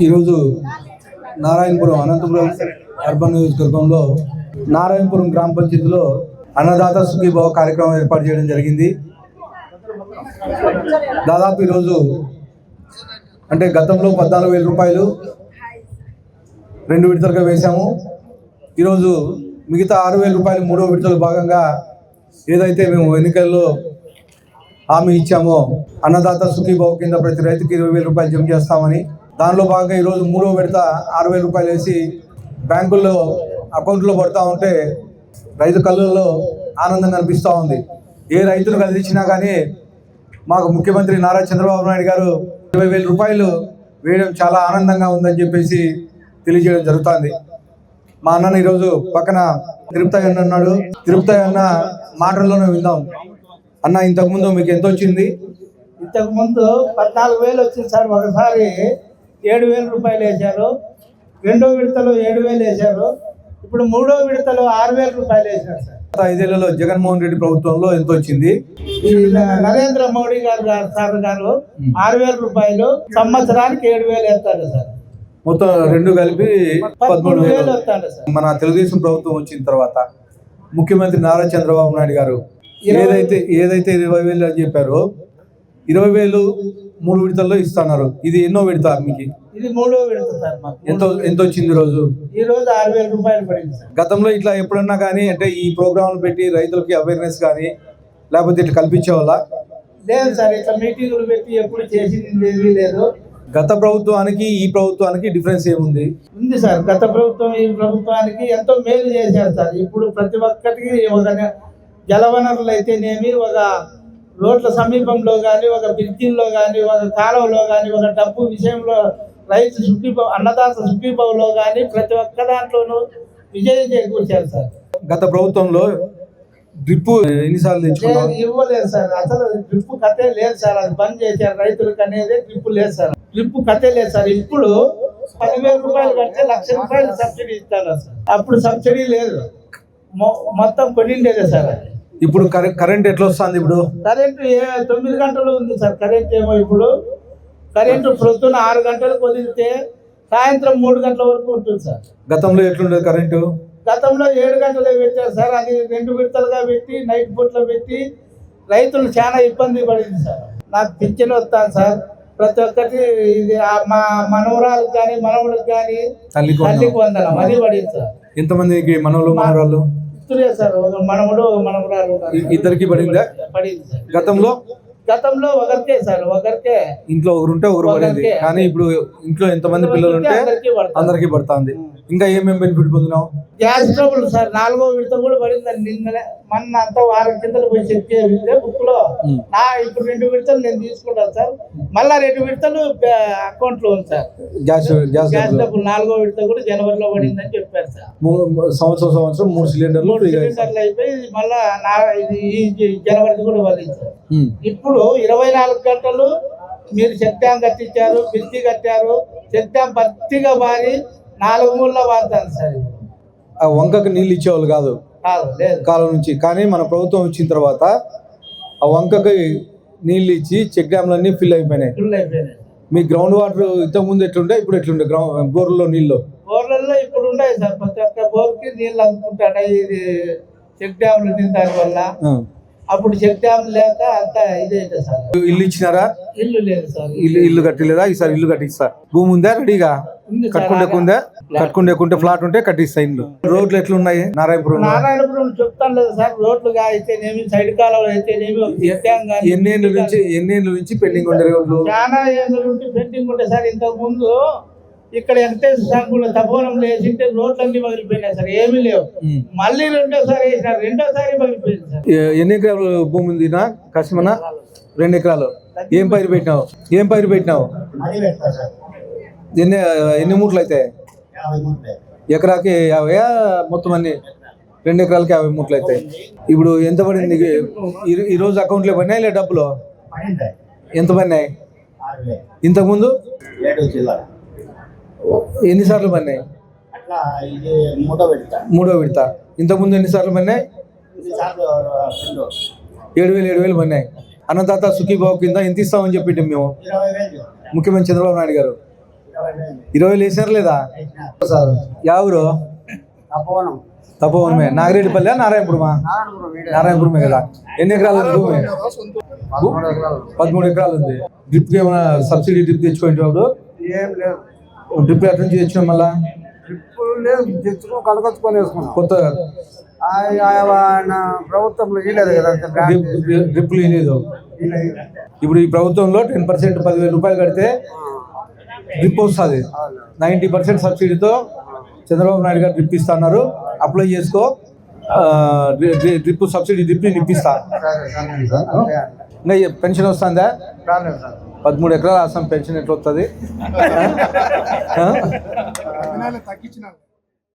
ఈరోజు నారాయణపురం అనంతపురం అర్బన్ నియోజకవర్గంలో నారాయణపురం గ్రామ పంచాయతీలో అన్నదాత సుఖీభావ కార్యక్రమం ఏర్పాటు చేయడం జరిగింది. దాదాపు ఈరోజు అంటే గతంలో 14,000 రూపాయలు 2 విడతలుగా వేశాము. ఈరోజు మిగతా 6,000 రూపాయలు 3వ విడతలో భాగంగా ఏదైతే మేము ఎన్నికల్లో హామీ ఇచ్చామో అన్నదాత సుఖీభావ కింద ప్రతి రైతుకి 20,000 రూపాయలు జమ చేస్తామని, దానిలో భాగంగా ఈరోజు 3వ విడత 6,000 రూపాయలు వేసి బ్యాంకుల్లో అకౌంట్లో పడుతూ ఉంటే రైతు కళ్ళల్లో ఆనందం కనిపిస్తూ ఉంది. ఏ రైతును కదిలించినా కానీ మాకు ముఖ్యమంత్రి నారా చంద్రబాబు నాయుడు గారు 20,000 రూపాయలు వేయడం చాలా ఆనందంగా ఉందని చెప్పేసి తెలియజేయడం జరుగుతుంది. మా అన్న ఈరోజు పక్కన తిరుపతి అన్న ఉన్నాడు. తిరుపతి అన్న మాటల్లోనే విందాం. అన్న, ఇంతకుముందు మీకు ఎంత వచ్చింది? ఇంతకుముందు 14,000 వచ్చింది సార్. ఒకసారి 7,000 రూపాయలు వేశారు. 2వ విడతలో 7,000 వేశారు. ఇప్పుడు 3వ విడతలో 6,000 రూపాయలు వేశారు సార్. 5 ఏళ్లలో జగన్మోహన్ రెడ్డి ప్రభుత్వంలో ఎంత వచ్చింది? నరేంద్ర మోడీ గారు 6,000 రూపాయలు, సంవత్సరానికి 7,000 వేస్తారు సార్. మొత్తం 2 కలిపి 13,000 వస్తాడు సార్. మన తెలుగుదేశం ప్రభుత్వం వచ్చిన తర్వాత ముఖ్యమంత్రి నారా చంద్రబాబు నాయుడు గారు ఏదైతే 20,000 అని చెప్పారో 20,000 3 విడతల్లో ఇస్తున్నారు. ఇది ఎన్నో విడత మీకు? ఇది 3వ విడత సార్. ఎంత వచ్చింది రోజు? ఈ రోజు 6,000 రూపాయలు పడింది సార్. గతంలో ఇట్లా ఎప్పుడన్నా కానీ అంటే ఈ ప్రోగ్రాంలు పెట్టి రైతులకి అవేర్నెస్ కానీ లేకపోతే ఇట్లా కల్పించేవాళ్ళ? లేదు సార్, ఇట్లా మీటింగులు పెట్టి ఎప్పుడు చేసింది లేదు. గత ప్రభుత్వానికి ఈ ప్రభుత్వానికి డిఫరెన్స్ ఏముంది? ఉంది సార్. గత ప్రభుత్వం ఈ ప్రభుత్వానికి ఎంతో మేలు చేశారు సార్. ఇప్పుడు ప్రతి ఒక్కరికి ఒక జలవనరులు అయితేనేమి, ఒక రోడ్ల సమీపంలో కానీ, ఒక బ్రిడ్జిల్లో కానీ, ఒక కాలువలో కానీ, ఒక డబ్బు విషయంలో రైతు సుఖీభావ అన్నదాత సుఖీభావలో కానీ ప్రతి ఒక్క దాంట్లోనూ విజయం చేకూర్చారు సార్. గత ప్రభుత్వంలో డ్రిప్ ఎన్నిసార్లు తెచ్చుకున్నారు? ఇవ్వలేదు సార్. అసలు డ్రిప్ కథే లేదు సార్. అది బంద్ చేశారు. రైతులకు అనేది డ్రిప్ లేదు సార్. డ్రిప్ కథే లేదు సార్. ఇప్పుడు 10,000 రూపాయలు కడితే 1,00,000 రూపాయలు సబ్సిడీ ఇస్తారు సార్. అప్పుడు సబ్సిడీ లేదు, మొత్తం కొనిండేదే సార్. ఇప్పుడు కరెంట్ ఎట్లా వస్తుంది? ఇప్పుడు కరెంటు 9 గంటలు ఉంది సార్. కరెంట్ ఏమో ఇప్పుడు కరెంటు ప్రొద్దున 6 గంటలకు వదిలితే సాయంత్రం 3 గంటల వరకు ఉంటుంది సార్. గతంలో ఎట్లుండేది కరెంటు? గతంలో 7 గంటలే పెట్టారు సార్. అది 2 విడతలుగా పెట్టి నైట్ పూట్లో పెట్టి రైతులు చాలా ఇబ్బంది పడింది సార్. నాకు పింఛన్ వస్తాను సార్. ప్రతి ఒక్కటి ఇది మా మనవరాలకు కానీ మనవులకు కానీ తల్లికి వందనం అది పడింది సార్. ఎంతమందికి మనవలు మనవరాలు? ఇస్తులే సార్. ఒక మనవుడు ఒక మనవరాలు ఇద్దరికి పడిందా? పడింది సార్. గతంలో ఒకరికే సార్. ఒకరికే ఇంట్లో ఒకరుంటే ఒకరు పడేది. కానీ ఇప్పుడు ఇంట్లో ఎంతమంది పిల్లలు ఉంటే అందరికీ పడుతుంది. ఇంకా ఏమేమి బెనిఫిట్ పొందినావు? గ్యాస్ ట్రబుల్ సార్ 4వ విడత కూడా పడిందండి. నిన్ననే మొన్న అంతా వారం కిందలు పోయి చెక్ చేస్తే బుక్ లో ఇప్పుడు 2 విడతలు నేను తీసుకుంటాను సార్. మళ్ళా 2 విడతలు అకౌంట్ లో ఉంది సార్. గ్యాస్ ట్రబుల్ 4వ విడత కూడా జనవరిలో పడిందని చెప్పారు సార్. సంవత్సరం 3 సిలిండర్లు అయిపోయి మళ్ళా ఇది జనవరికి కూడా పడింది సార్. ఇప్పుడు 24 గంటలు మీరు చెక్ డ్యామ్ కట్టించారు, బ్రిడ్జి కట్టారు, చెక్ డ్యామ్ పత్తిగా మారి 4 మూలలో వాడతాను సార్. ఆ వంకకు నీళ్ళు ఇచ్చేవాళ్ళు కాదు కాలం నుంచి. కానీ మన ప్రభుత్వం వచ్చిన తర్వాత ఆ వంకకి నీళ్ళు ఇచ్చి చెక్ డ్యామ్లన్నీ ఫిల్ అయిపోయినాయి. మీ గ్రౌండ్ వాటర్ ఇంతకుముందు ఎట్లుండే ఇప్పుడు ఎట్లుండే? బోర్లలో నీళ్ళు ఇప్పుడు ఉన్నాయి సార్. ప్రతి ఒక్క బోర్కి నీళ్ళు అందుకుంటాడు ఇది చెక్ డ్యామ్లు దాని వల్ల. అప్పుడు చెక్ డ్యామ్ లేక అంత ఇదైతే సార్. ఇల్లు ఇచ్చినారా? ఇల్లు లేదు సార్. ఇల్లు కట్టలేదా? ఈసారి ఇల్లు కట్టిస్తా. భూమి ఉందా రెడీగా? కట్టుకుంటే ఫ్లాట్ ఉంటే కట్టిస్తా ఇల్లు. రోడ్లు ఎట్లున్నాయి నారాయణపురం? చెప్తాను లేదు సార్. రోడ్లుగా అయితేనేమి, సైడ్ కాలువలు అయితేనేమి, ఎన్నేళ్ళ నుంచి పెండింగ్ ఉండే రోడ్లు? చాలా ఏళ్ళ నుంచి పెండింగ్ ఉండే సార్. ఇంతకు ముందు ఇక్కడ వెంకటేశ్వర స్వామి కూడా తపోవనంలో వేసింటే రోడ్లన్నీ పగిలిపోయినాయి సార్. ఏమీ లేవు. మళ్ళీ రెండోసారి వేసినారు. రెండోసారి పగిలిపోయింది సార్. ఎన్ని ఎకరాలు భూమి ఉంది నా కష్టమన్నా? 2 ఎకరాలు. ఏం పైరు పెట్టినావు? ఎన్ని మూట్లు అయితే? ఎకరాకి 50? మొత్తం అన్ని 2 ఎకరాలకి 50 మూట్లు అవుతాయి. ఇప్పుడు ఎంత పడింది ఈరోజు? అకౌంట్లో పడినాయి లే డబ్బులు? ఎంత పడినాయి? ఇంతకుముందు ఎన్నిసార్లు పడినాయి? 3వ విడత. ఇంతకుముందు ఎన్నిసార్లు పడినాయి? 7,000 పడినాయి. అన్నదాత సుఖీభావ కింద ఎంత ఇస్తామని చెప్పింది మేము ముఖ్యమంత్రి చంద్రబాబు నాయుడు గారు. 20 వేసారు లేదా? సార్ ఎవరు? అపవనం తపోవనమే. నాగిరెడ్డిపల్లె నారాయణపురమా? నారాయణపురమే కదా. ఎన్ని ఎకరాలు ఉంది భూమి? 13 ఎకరాలు ఉంది. డ్రిప్కి ఏమైనా సబ్సిడీ డ్రిప్ తెచ్చుకోండి వాడు? ఏం లేదు. డ్రిప్ ఎక్కడి నుంచి తెచ్చుకోండి మళ్ళా? ఇప్పుడు లేదు, తెచ్చుకో కలకొచ్చుకొని వేసుకున్నాం. కొత్త ప్రభుత్వంలో ఇలేదు కదా, డ్రిప్లు లేదు. ఇప్పుడు ఈ ప్రభుత్వంలో 10% 10,000 రూపాయలు కడితే డ్రిప్ వస్తుంది. 90% సబ్సిడీతో చంద్రబాబు నాయుడు గారు డ్రిప్ ఇస్తున్నారు. అప్లై చేసుకో, డ్రిప్ సబ్సిడీ డ్రిప్ని ఇప్పిస్తా. ఇంకా పెన్షన్ వస్తుందా? 13 ఎకరాలు ఆసాం పెన్షన్ ఎట్లా వస్తుంది? తగ్గించిన